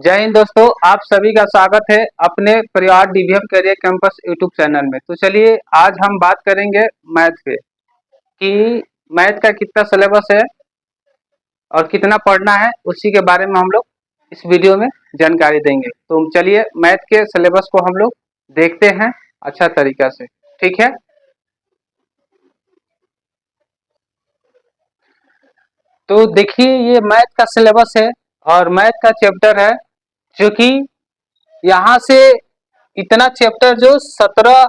जय हिंद दोस्तों, आप सभी का स्वागत है अपने परिवार DVM career campus YouTube channel में। तो चलिए आज हम बात करेंगे मैथ पे कि मैथ का कितना सिलेबस है और कितना पढ़ना है, उसी के बारे में हम लोग इस वीडियो में जानकारी देंगे। तो चलिए मैथ के सिलेबस को हम लोग देखते हैं अच्छा तरीका से, ठीक है। तो देखिए ये मैथ का सिलेबस है और मैथ का चैप्टर है जो कि यहाँ से इतना चैप्टर जो 17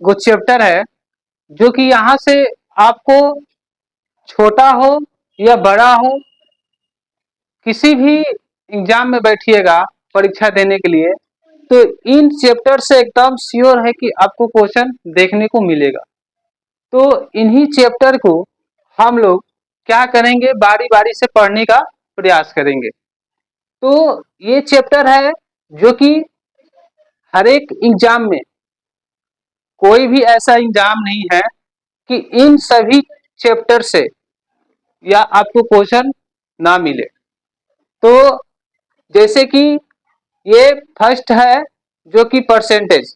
गो चैप्टर है, जो कि यहाँ से आपको छोटा हो या बड़ा हो, किसी भी एग्जाम में बैठिएगा परीक्षा देने के लिए, तो इन चैप्टर से एकदम श्योर है कि आपको क्वेश्चन देखने को मिलेगा। तो इन्हीं चैप्टर को हम लोग क्या करेंगे, बारी बारी से पढ़ने का प्रयास करेंगे। तो ये चैप्टर है जो कि हर एक एग्जाम में, कोई भी ऐसा एग्जाम नहीं है कि इन सभी चैप्टर से या आपको क्वेश्चन ना मिले। तो जैसे कि ये फर्स्ट है जो कि परसेंटेज,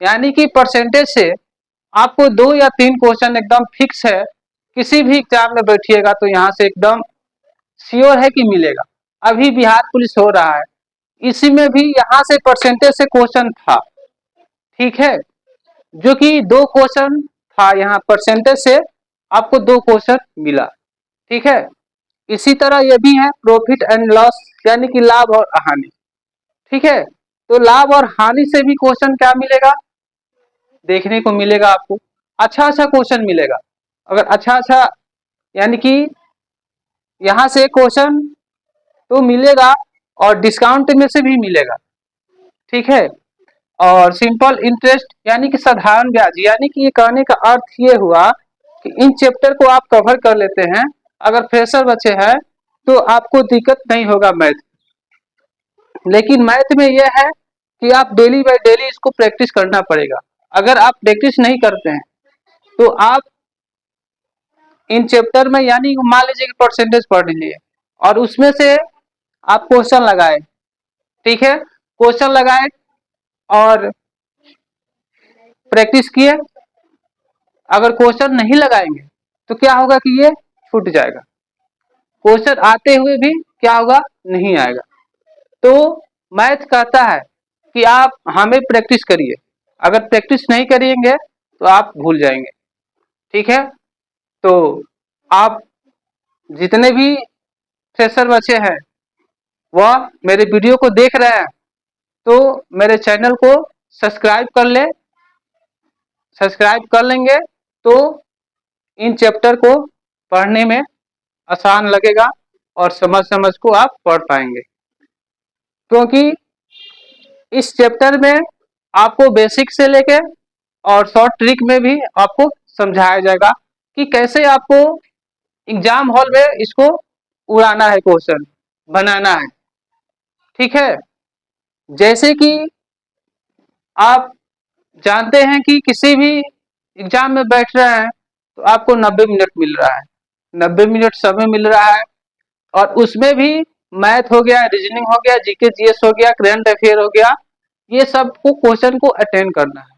यानी कि परसेंटेज से आपको 2 या 3 क्वेश्चन एकदम फिक्स है, किसी भी एग्जाम में बैठिएगा तो यहाँ से एकदम श्योर है कि मिलेगा। अभी बिहार पुलिस हो रहा है, इसी में भी यहाँ से परसेंटेज से क्वेश्चन था, ठीक है, जो कि 2 क्वेश्चन था, यहाँ परसेंटेज से आपको 2 क्वेश्चन मिला, ठीक है। इसी तरह ये भी है प्रॉफिट एंड लॉस, यानी कि लाभ और हानि, ठीक है। तो लाभ और हानि से भी क्वेश्चन क्या मिलेगा, देखने को मिलेगा आपको। अच्छा अच्छा क्वेश्चन मिलेगा, अगर अच्छा अच्छा यानी कि यहाँ से क्वेश्चन तो मिलेगा और डिस्काउंट में से भी मिलेगा, ठीक है। और सिंपल इंटरेस्ट यानी कि साधारण ब्याज, यानी कि ये कहने का अर्थ ये हुआ कि इन चैप्टर को आप कवर कर लेते हैं, अगर फ्रेशर बच्चे हैं तो आपको दिक्कत नहीं होगा मैथ। लेकिन मैथ में यह है कि आप डेली बाय डेली इसको प्रैक्टिस करना पड़ेगा। अगर आप प्रैक्टिस नहीं करते हैं तो आप इन चैप्टर में, यानी मान लीजिए कि परसेंटेज पढ़ लीजिए और उसमें से आप क्वेश्चन लगाए, ठीक है, क्वेश्चन लगाए और प्रैक्टिस किए। अगर क्वेश्चन नहीं लगाएंगे तो क्या होगा कि ये छूट जाएगा, क्वेश्चन आते हुए भी क्या होगा, नहीं आएगा। तो मैथ कहता है कि आप हमें प्रैक्टिस करिए, अगर प्रैक्टिस नहीं करेंगे तो आप भूल जाएंगे, ठीक है। तो आप जितने भी फ्रेशर बच्चे हैं वह मेरे वीडियो को देख रहे हैं तो मेरे चैनल को सब्सक्राइब कर ले, सब्सक्राइब कर लेंगे तो इन चैप्टर को पढ़ने में आसान लगेगा और समझ समझ को आप पढ़ पाएंगे, क्योंकि इस चैप्टर में आपको बेसिक से लेके और शॉर्ट ट्रिक में भी आपको समझाया जाएगा कि कैसे आपको एग्जाम हॉल में इसको उड़ाना है, क्वेश्चन बनाना है, ठीक है। जैसे कि आप जानते हैं कि किसी भी एग्जाम में बैठ रहे हैं तो आपको 90 मिनट मिल रहा है, 90 मिनट समय मिल रहा है, और उसमें भी मैथ हो गया, रीजनिंग हो गया, जीके जीएस हो गया, करंट अफेयर हो गया, ये सब को क्वेश्चन को अटेंड करना है।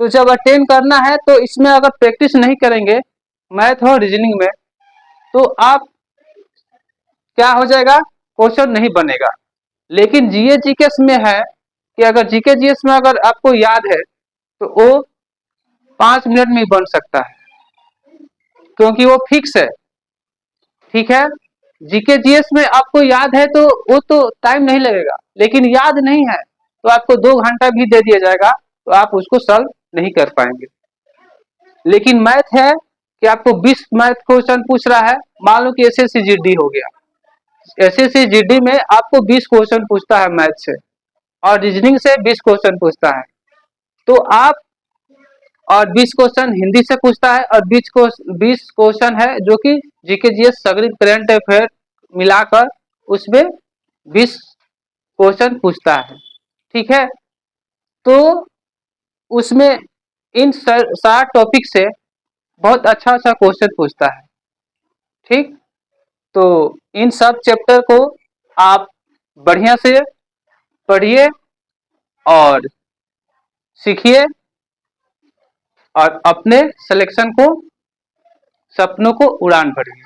तो जब अटेंड करना है तो इसमें अगर प्रैक्टिस नहीं करेंगे मैथ और रीजनिंग में तो आप क्या हो जाएगा, क्वेश्चन नहीं बनेगा। लेकिन जीए जीकेस में है कि अगर जीके जीएस में अगर आपको याद है तो वो 5 मिनट में ही बन सकता है, क्योंकि वो फिक्स है, ठीक है। जीके जीएस में आपको याद है तो वो तो टाइम नहीं लगेगा, लेकिन याद नहीं है तो आपको 2 घंटा भी दे दिया जाएगा तो आप उसको सॉल्व नहीं कर पाएंगे। लेकिन मैथ है कि आपको 20 मैथ क्वेश्चन पूछ रहा है, मान लो कि एसएससी जीडी हो गया, एसएससी जीडी में आपको 20 क्वेश्चन पूछता है मैथ से और रीजनिंग से 20 क्वेश्चन पूछता है, तो आप, और 20 क्वेश्चन हिंदी से पूछता है और 20 क्वेश्चन है जो कि जीके जीएस सगरी करंट अफेयर मिलाकर उसमें 20 क्वेश्चन पूछता है, ठीक है। तो उसमें इन 7 टॉपिक से बहुत अच्छा अच्छा क्वेश्चन पूछता है, ठीक। तो इन सब चैप्टर को आप बढ़िया से पढ़िए और सीखिए और अपने सिलेक्शन को, सपनों को उड़ान भरिए।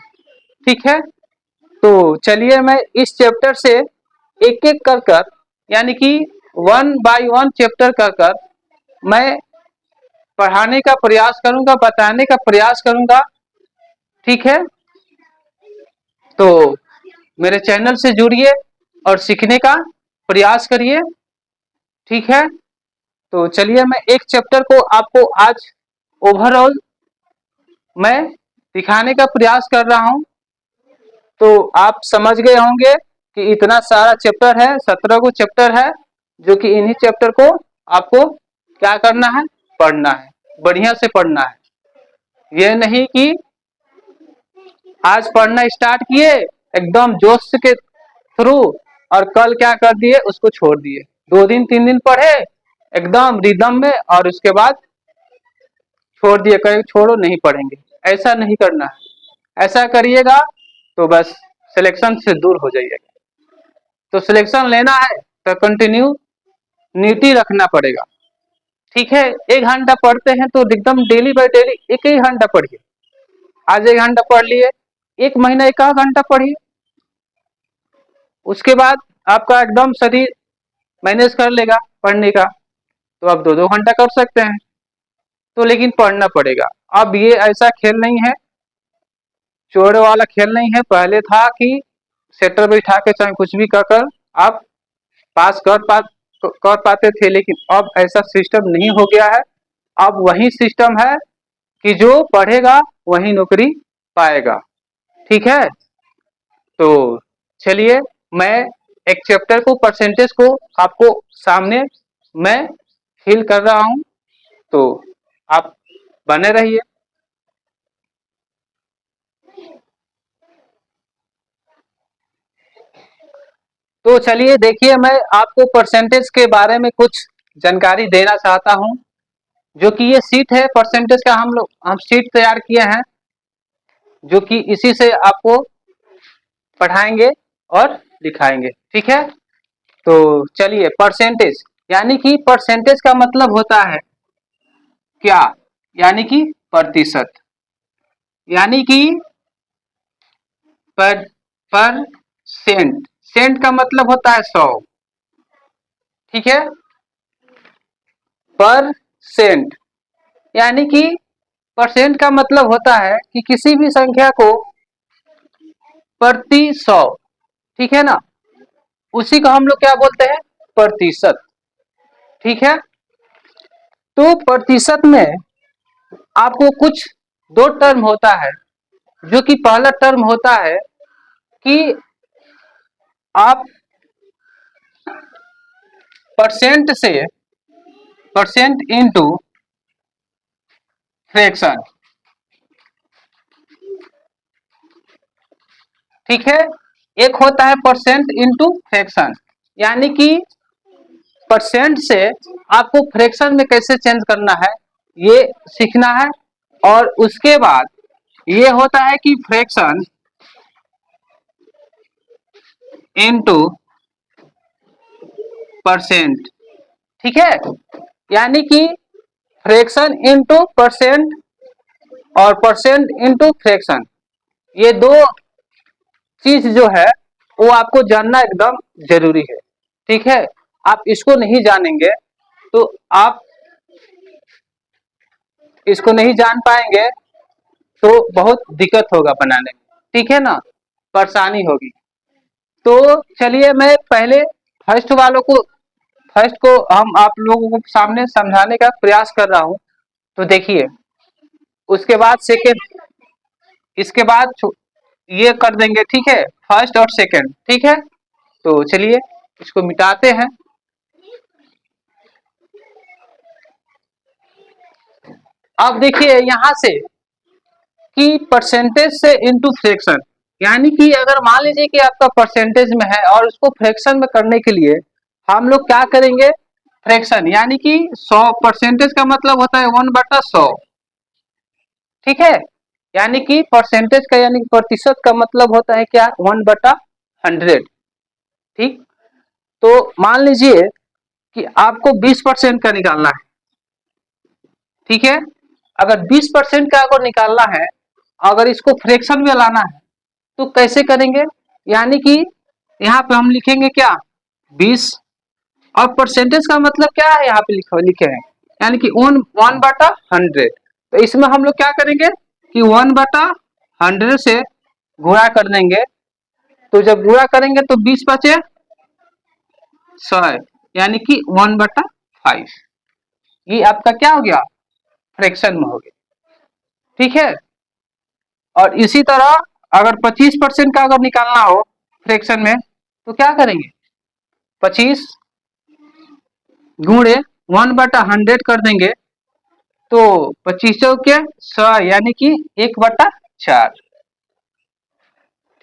ठीक है, तो चलिए मैं इस चैप्टर से एक एक कर कर, यानी कि 1 बाय 1 चैप्टर कर कर मैं पढ़ाने का प्रयास करूंगा, बताने का प्रयास करूंगा। ठीक है, तो मेरे चैनल से जुड़िए और सीखने का प्रयास करिए। ठीक है, तो चलिए मैं एक चैप्टर को आपको आज ओवरऑल मैं दिखाने का प्रयास कर रहा हूं। तो आप समझ गए होंगे कि इतना सारा चैप्टर है, 17 को चैप्टर है, जो कि इन्हीं चैप्टर को आपको क्या करना है, पढ़ना है, बढ़िया से पढ़ना है। यह नहीं कि आज पढ़ना स्टार्ट किए एकदम जोश के थ्रू और कल क्या कर दिए, उसको छोड़ दिए। 2 दिन 3 दिन पढ़े एकदम रिदम में और उसके बाद छोड़ दिए, कहीं छोड़ो नहीं पढ़ेंगे, ऐसा नहीं करना है। ऐसा करिएगा तो बस सिलेक्शन से दूर हो जाइएगा। तो सिलेक्शन लेना है तो कंटिन्यू नीति रखना पड़ेगा। ठीक है, 1 घंटा पढ़ते हैं तो एकदम डेली बाय डेली 1 घंटा पढ़िए। आज 1 घंटा पढ़ लिए, 1 महीना 1 घंटा पढ़िए, उसके बाद आपका एकदम शरीर मैनेज कर लेगा पढ़ने का, तो आप 2-2 घंटा कर सकते हैं। तो लेकिन पढ़ना पड़ेगा। अब ये ऐसा खेल नहीं है, चोर वाला खेल नहीं है। पहले था कि सेटर बैठा के चाहे कुछ भी कर आप पास कर पाते थे, लेकिन अब ऐसा सिस्टम नहीं हो गया है। अब वही सिस्टम है कि जो पढ़ेगा वही नौकरी पाएगा। ठीक है, तो चलिए मैं एक चैप्टर को, परसेंटेज को आपको सामने मैं फिल कर रहा हूं, तो आप बने रहिए। तो चलिए देखिए, मैं आपको परसेंटेज के बारे में कुछ जानकारी देना चाहता हूं। जो कि ये सीट है परसेंटेज का, हम सीट तैयार किए हैं, जो कि इसी से आपको पढ़ाएंगे और दिखाएंगे। ठीक है, तो चलिए परसेंटेज, यानी कि परसेंटेज का मतलब होता है क्या, यानी कि प्रतिशत, यानी कि पर सेंट, सेंट का मतलब होता है 100। ठीक है, पर सेंट, यानी कि परसेंट का मतलब होता है कि किसी भी संख्या को प्रति 100, ठीक है ना, उसी को हम लोग क्या बोलते हैं, प्रतिशत। ठीक है, तो प्रतिशत में आपको कुछ 2 टर्म होता है। जो कि पहला टर्म होता है कि आप परसेंट से, परसेंट इंटू फ्रैक्शन। ठीक है, एक होता है परसेंट इंटू फ्रैक्शन, यानी कि परसेंट से आपको फ्रैक्शन में कैसे चेंज करना है ये सीखना है। और उसके बाद ये होता है कि फ्रैक्शन इनटू परसेंट। ठीक है, यानी कि फ्रैक्शन इनटू परसेंट और परसेंट इनटू फ्रैक्शन, ये दो चीज जो है वो आपको जानना एकदम जरूरी है। ठीक है, आप इसको नहीं जानेंगे तो आप इसको नहीं जान पाएंगे तो बहुत दिक्कत होगा बनाने में। ठीक है ना, परेशानी होगी। तो चलिए मैं पहले फर्स्ट वालों को, फर्स्ट को हम आप लोगों को सामने समझाने का प्रयास कर रहा हूं। तो देखिए, उसके बाद सेकेंड, इसके बाद ये कर देंगे। ठीक है, फर्स्ट और सेकेंड। ठीक है, तो चलिए इसको मिटाते हैं। अब देखिए यहां से कि परसेंटेज से इनटू फ्रैक्शन, यानी कि अगर मान लीजिए कि आपका परसेंटेज में है और उसको फ्रैक्शन में करने के लिए हम लोग क्या करेंगे, फ्रैक्शन, यानी कि 100, परसेंटेज का मतलब होता है 1/100। ठीक है, यानी कि परसेंटेज का, यानी कि प्रतिशत का मतलब होता है क्या, 1/100। ठीक, तो मान लीजिए कि आपको 20% का निकालना है, ठीक है। अगर 20% का अगर निकालना है, अगर इसको फ्रैक्शन में लाना है तो कैसे करेंगे? यानी कि यहाँ पे हम लिखेंगे क्या, 20, और परसेंटेज का मतलब क्या है यहाँ पे लिखे हैं, यानी कि 1/100। तो इसमें हम लोग क्या करेंगे कि 1/100 से गुणा कर देंगे। तो जब गुणा करेंगे तो 20 बचे 100, यानी कि 1/5। ये आपका क्या हो गया, फ्रैक्शन में हो गया, ठीक है। और इसी तरह अगर 25% का अगर निकालना हो फ्रैक्शन में तो क्या करेंगे, 25 गुणे 1/100 कर देंगे। तो 25 के 100, यानी कि 1/4।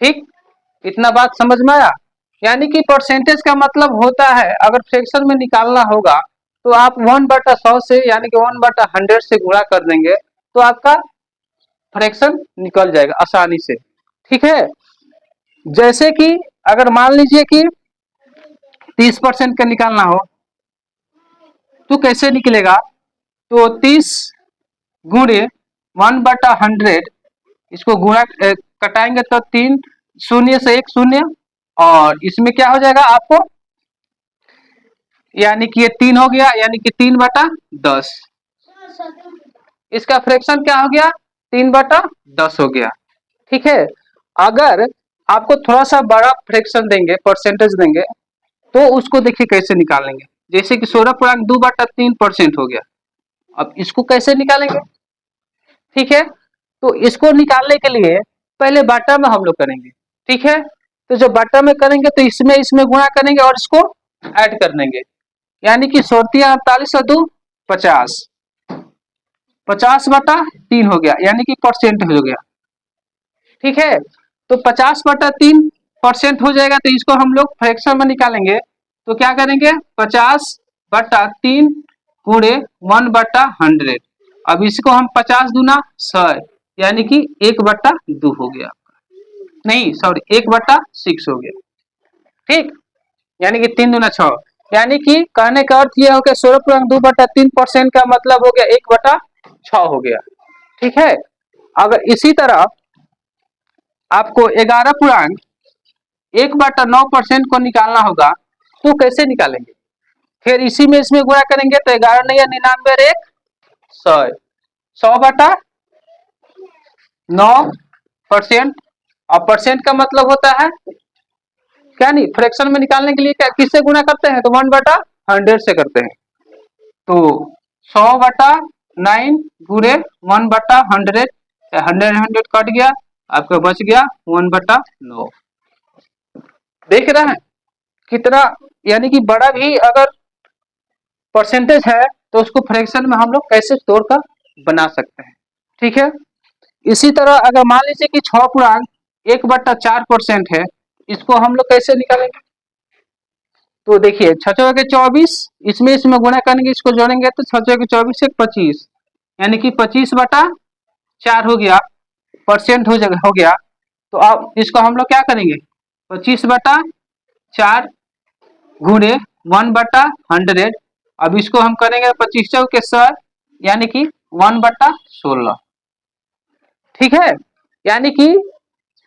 ठीक, इतना बात समझ में आया। यानी कि परसेंटेज का मतलब होता है, अगर फ्रैक्शन में निकालना होगा तो आप 1/100 से यानी कि 1/100 से गुणा कर देंगे तो आपका फ्रैक्शन निकल जाएगा आसानी से, ठीक है। जैसे कि अगर मान लीजिए कि 30% का निकालना हो तो कैसे निकलेगा, तो 30 गुणे 1/100, इसको गुणा कटाएंगे तो 3 शून्य से 1 शून्य, और इसमें क्या हो जाएगा आपको, यानी कि ये 3 हो गया, यानी कि 3/10। इसका फ्रैक्शन क्या हो गया, 3/10 हो गया, ठीक है। अगर आपको थोड़ा सा बड़ा फ्रैक्शन देंगे, परसेंटेज देंगे, तो उसको देखिए कैसे निकालेंगे। जैसे कि 16.2/3% हो गया। अब इसको कैसे निकालेंगे, ठीक है। तो इसको निकालने के लिए पहले बाटा में हम लोग करेंगे, ठीक है। तो जब बाटा में करेंगे तो इसमें इसमें गुणा करेंगे और इसको ऐड कर देंगे, यानी कि 48 और 2 50, 50/3 हो गया, यानी कि परसेंट हो गया, ठीक है। तो 50/3% हो जाएगा, तो इसको हम लोग फ्रैक्शन में निकालेंगे तो क्या करेंगे, 50/3 गुणे 1/100। अब इसको हम 50 दूना 100, यानी कि 1/2 हो गया, नहीं सॉरी 1/6 हो गया, ठीक। यानी कि 3 दूना 6, यानी कि कहने का अर्थ यह हो गया 16.2/3% का मतलब हो गया 1/6 हो गया, ठीक है। अगर इसी तरह आपको 11.1/9% को निकालना होगा तो कैसे निकालेंगे, फिर इसी में इसमें गुणा करेंगे तो 11 नहीं 99 और 1 100, 100/9%। और परसेंट का मतलब होता है क्या, नहीं फ्रैक्शन में निकालने के लिए क्या किससे गुणा करते हैं, तो 1/100 से करते हैं। तो 100/9 गुणे 1/100, 100 कट गया, आपका बच गया 1/9। देख रहे हैं कितना, यानी कि बड़ा भी अगर परसेंटेज है तो उसको फ्रैक्शन में हम लोग कैसे तोड़कर बना सकते हैं, ठीक है। इसी तरह अगर मान लीजिए कि 6.1/4% है, इसको हम लोग कैसे निकालेंगे, तो देखिए 6 के 24, इसमें इसमें गुणा करेंगे, इसको जोड़ेंगे तो 6 के 24 से 25, यानी कि 25/4 हो गया, परसेंट हो गया। तो अब इसको हम लोग क्या करेंगे, 25/4 गुणे 1/100। अब इसको हम करेंगे 25 के 100, यानी कि 1/16, ठीक है। यानी कि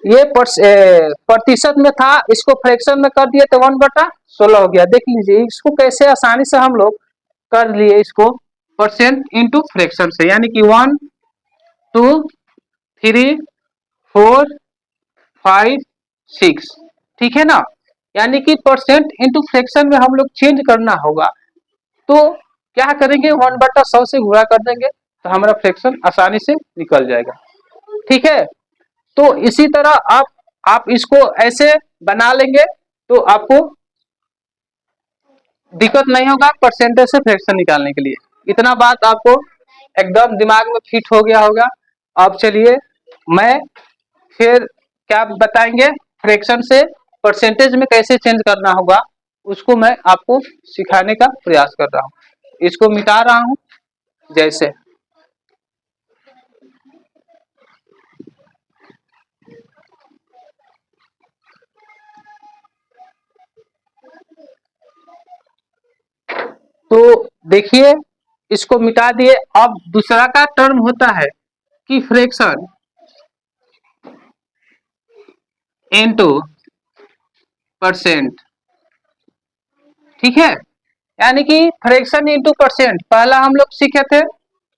ये प्रतिशत में था, इसको फ्रैक्शन में कर दिए तो 1/16 हो गया। देख लीजिए इसको कैसे आसानी से हम लोग कर लिए, इसको परसेंट इंटू फ्रैक्शन से, यानी कि 1 2 3 4 5 6, ठीक है ना। यानी कि परसेंट इंटू फ्रैक्शन में हम लोग चेंज करना होगा तो क्या करेंगे, 1/100 से गुणा कर देंगे तो हमारा फ्रैक्शन आसानी से निकल जाएगा, ठीक है। तो इसी तरह आप इसको ऐसे बना लेंगे तो आपको दिक्कत नहीं होगा परसेंटेज से फ्रैक्शन निकालने के लिए। इतना बात आपको एकदम दिमाग में फिट हो गया होगा। अब चलिए मैं फिर क्या बताएंगे, फ्रैक्शन से परसेंटेज में कैसे चेंज करना होगा उसको मैं आपको सिखाने का प्रयास कर रहा हूँ। इसको मिटा रहा हूँ जैसे, तो देखिए इसको मिटा दिए। अब दूसरा का टर्म होता है कि फ्रैक्शन इनटू परसेंट, ठीक है। यानी कि फ्रैक्शन इनटू परसेंट, पहला हम लोग सीखे थे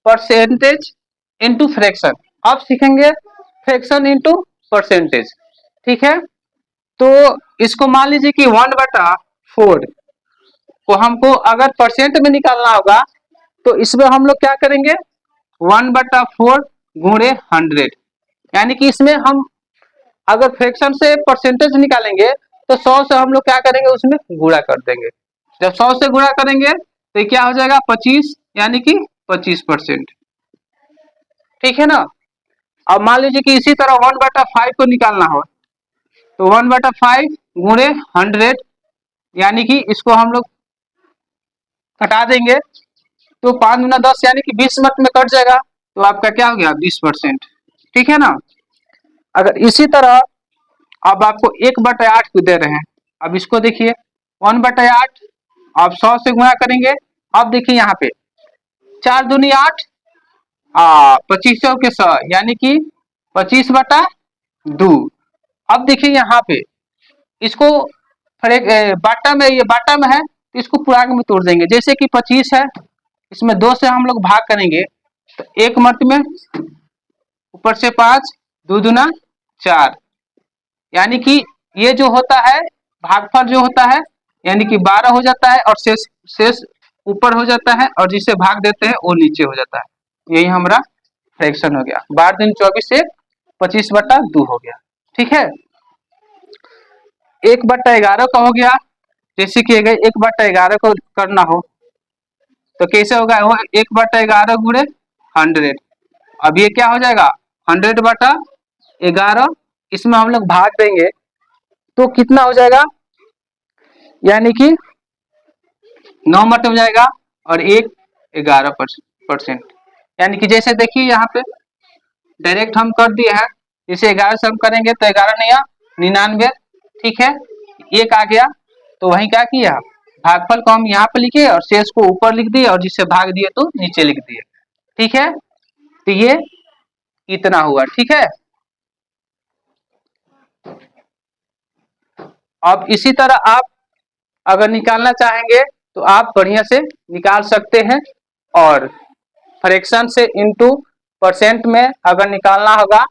परसेंटेज इनटू फ्रैक्शन, अब सीखेंगे फ्रैक्शन इनटू परसेंटेज, ठीक है। तो इसको मान लीजिए कि 1/4 को हमको अगर परसेंट में निकालना होगा तो इसमें हम लोग क्या करेंगे 1/4 गुणे 100, यानी कि इसमें हम अगर फ्रैक्शन से परसेंटेज निकालेंगे तो 100 से हम लोग क्या करेंगे उसमें गुणा कर देंगे। जब 100 से गुणा करेंगे तो क्या हो जाएगा 25, यानी कि 25%, ठीक है ना। अब मान लीजिए कि इसी तरह 1/5 को निकालना हो तो 1/5 गुणे 100, यानी कि इसको हम लोग घटा देंगे तो 5 गुना 10 यानी कि 20 मत में कट जाएगा, तो आपका क्या हो गया 20%, ठीक है ना। अगर इसी तरह अब आपको 1/8 को दे रहे हैं, अब इसको देखिए 1/8 आप 100 से गुणा करेंगे। अब देखिए यहाँ पे 4 दूनी 8, 25 के 100 यानी कि 25/2। अब देखिए यहाँ पे इसको बाटा में, ये बाटा में है तो इसको पूर्णांक में तोड़ देंगे। जैसे कि 25 है, इसमें 2 से हम लोग भाग करेंगे तो 1 मत में ऊपर से 5, 2 दूना 4, यानी कि ये जो होता है भागफल जो होता है यानी कि 12 हो जाता है और शेष ऊपर हो जाता है और जिसे भाग देते हैं वो नीचे हो जाता है। यही हमारा फ्रैक्शन हो गया 12 दिन 24 से 25/2 हो गया, ठीक है। 1/11 का हो गया, जैसे कि अगर 1/11 को करना हो तो कैसे होगा, वो 1/11 गुणे 100। अब ये क्या हो जाएगा 100/11, इसमें हम लोग भाग देंगे तो कितना हो जाएगा, यानी कि 9 मत हो जाएगा और 11%, यानी कि जैसे देखिए यहाँ पे डायरेक्ट हम कर दिए हैं, जैसे 11 से हम करेंगे तो 11 नया 99, ठीक है। एक आ गया तो वही क्या किया भागफल को हम यहाँ पे लिखे और शेष को ऊपर लिख दिए और जिसे भाग दिए तो नीचे लिख दिए, ठीक है। तो ये इतना हुआ, ठीक है। अब इसी तरह आप अगर निकालना चाहेंगे तो आप बढ़िया से निकाल सकते हैं। और फ्रैक्शन से इनटू परसेंट में अगर निकालना होगा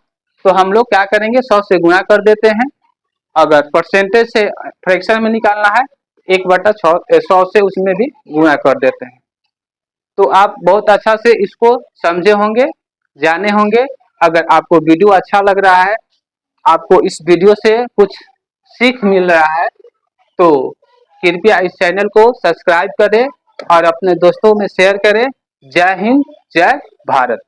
तो हम लोग क्या करेंगे 100 से गुणा कर देते हैं। अगर परसेंटेज से फ्रैक्शन में निकालना है 1/100 से उसमें भी गुणा कर देते हैं। तो आप बहुत अच्छा से इसको समझे होंगे, जाने होंगे। अगर आपको वीडियो अच्छा लग रहा है, आपको इस वीडियो से कुछ सीख मिल रहा है तो कृपया इस चैनल को सब्सक्राइब करें और अपने दोस्तों में शेयर करें। जय हिंद, जय भारत।